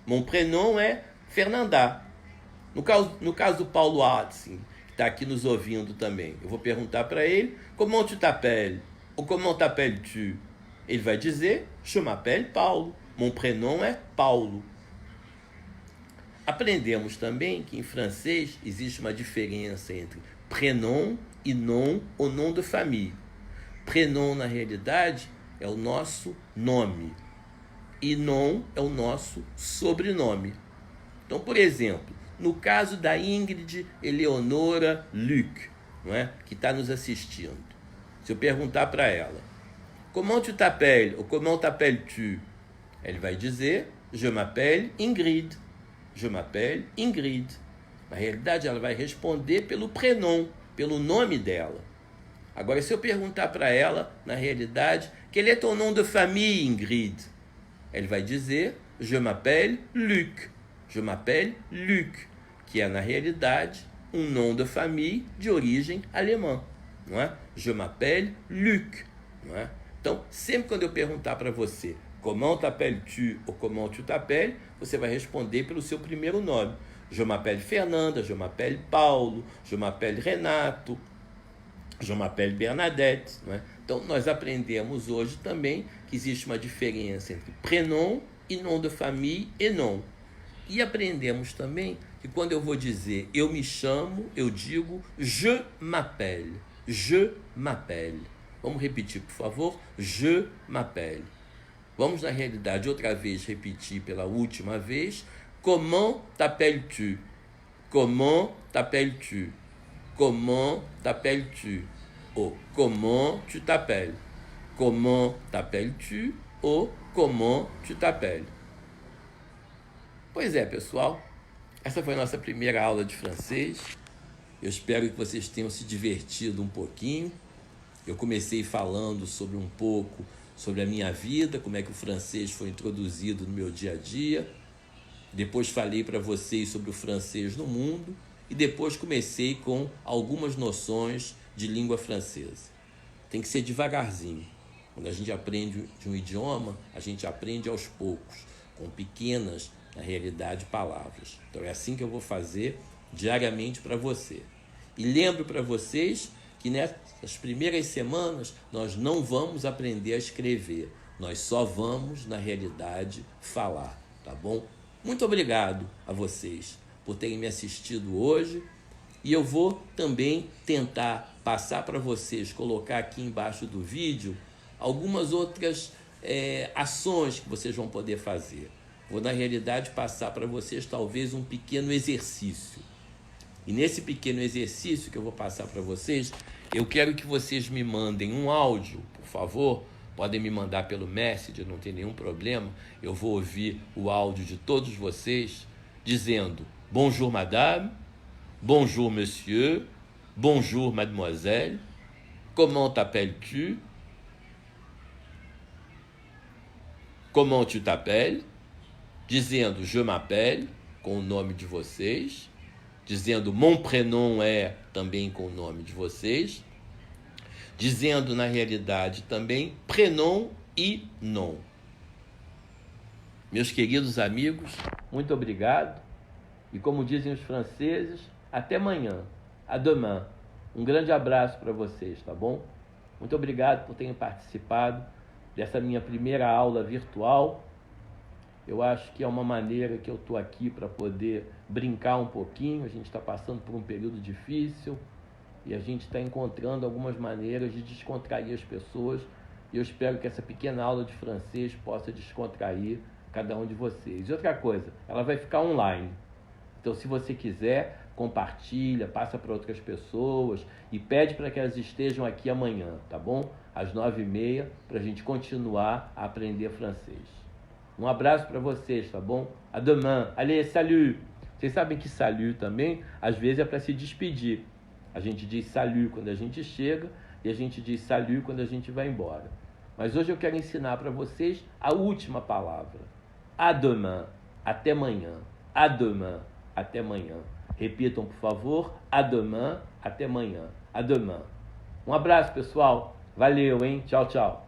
Mon prénom é Fernanda. No caso do Paulo Adson, que está aqui nos ouvindo também, eu vou perguntar para ele, comment tu t'appelles? Ou comment t'appelles-tu? Ele vai dizer, je m'appelle Paulo. Mon prénom é Paulo. Aprendemos também que em francês existe uma diferença entre prénom e nom, ou nom de famille. Prénom, na realidade, é o nosso nome. E nom é o nosso sobrenome. Então, por exemplo, no caso da Ingrid Eleonora Luc, não é? Que está nos assistindo. Se eu perguntar para ela, comment tu t'appelles ou comment t'appelles-tu? Ele vai dizer, je m'appelle Ingrid. Je m'appelle Ingrid. Na realidade, ela vai responder pelo prénom, pelo nome dela. Agora, se eu perguntar para ela, na realidade, quel est ton nom de famille, Ingrid? Ele vai dizer, je m'appelle Luc. Je m'appelle Luc, que é, na realidade, um nom de famille de origem alemã, não é? Je m'appelle Luc, não é? Então, sempre quando eu perguntar para você, comment t'appelles-tu ou comment tu t'appelles, você vai responder pelo seu primeiro nome. Je m'appelle Fernanda, je m'appelle Paulo, je m'appelle Renato, je m'appelle Bernadette, não é? Então, nós aprendemos hoje também que existe uma diferença entre prénom e nom de famille e nom. E aprendemos também que quando eu vou dizer eu me chamo, eu digo je m'appelle. Je m'appelle. Vamos repetir, por favor? Je m'appelle. Vamos, na realidade, outra vez repetir pela última vez. Comment t'appelles-tu? Comment t'appelles-tu? Comment t'appelles-tu? Ou comment tu t'appelles? Comment t'appelles-tu? Ou comment tu t'appelles? Pois é, pessoal. Essa foi a nossa primeira aula de francês. Eu espero que vocês tenham se divertido um pouquinho. Eu comecei falando sobre um pouco sobre a minha vida, como é que o francês foi introduzido no meu dia a dia. Depois falei para vocês sobre o francês no mundo e depois comecei com algumas noções de língua francesa. Tem que ser devagarzinho. Quando a gente aprende de um idioma, a gente aprende aos poucos, com pequenas, na realidade, palavras. Então é assim que eu vou fazer diariamente para você. E lembro para vocês que nessas primeiras semanas nós não vamos aprender a escrever, nós só vamos, na realidade, falar, tá bom? Muito obrigado a vocês por terem me assistido hoje e eu vou também tentar passar para vocês, colocar aqui embaixo do vídeo algumas outras ações que vocês vão poder fazer. Vou, na realidade, passar para vocês talvez um pequeno exercício. E nesse pequeno exercício que eu vou passar para vocês, eu quero que vocês me mandem um áudio, por favor. Podem me mandar pelo Messenger, não tem nenhum problema. Eu vou ouvir o áudio de todos vocês dizendo: bonjour madame, bonjour monsieur, bonjour mademoiselle, comment t'appelles-tu? Comment tu t'appelles? Dizendo je m'appelle, com o nome de vocês. Dizendo mon prénom é, também com o nome de vocês. Dizendo, na realidade, também prénom e nom. Meus queridos amigos, muito obrigado. E como dizem os franceses, até amanhã. À demain. Um grande abraço para vocês, tá bom? Muito obrigado por terem participado dessa minha primeira aula virtual. Eu acho que é uma maneira que eu estou aqui para poder brincar um pouquinho. A gente está passando por um período difícil e a gente está encontrando algumas maneiras de descontrair as pessoas. E eu espero que essa pequena aula de francês possa descontrair cada um de vocês. E outra coisa, ela vai ficar online. Então, se você quiser, compartilha, passa para outras pessoas e pede para que elas estejam aqui amanhã, tá bom? Às 9h30, para a gente continuar a aprender francês. Um abraço para vocês, tá bom? À demain. Allez, salut! Vocês sabem que salut também, às vezes, é para se despedir. A gente diz salut quando a gente chega e a gente diz salut quando a gente vai embora. Mas hoje eu quero ensinar para vocês a última palavra. À demain. Até amanhã. À demain. Até amanhã. Repitam, por favor. À demain. Até amanhã. À demain. Um abraço, pessoal. Valeu, hein? Tchau, tchau.